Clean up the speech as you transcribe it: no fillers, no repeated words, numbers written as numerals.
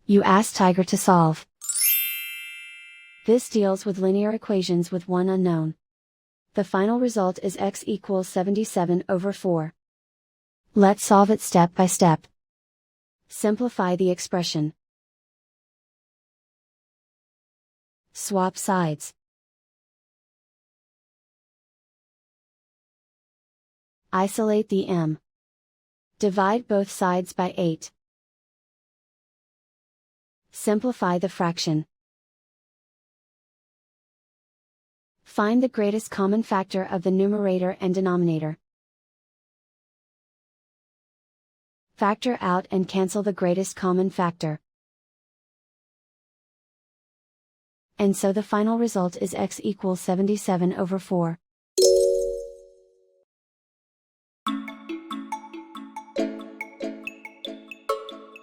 You ask Tiger to solve. This deals with linear equations with one unknown. The final result is x equals 77 over 4. Let's solve it step by step. Simplify the expression. Swap sides. Isolate the m. Divide both sides by 8. Simplify the fraction. Find the greatest common factor of the numerator and denominator. Factor out and cancel the greatest common factor. And so the final result is x equals 77 over 4.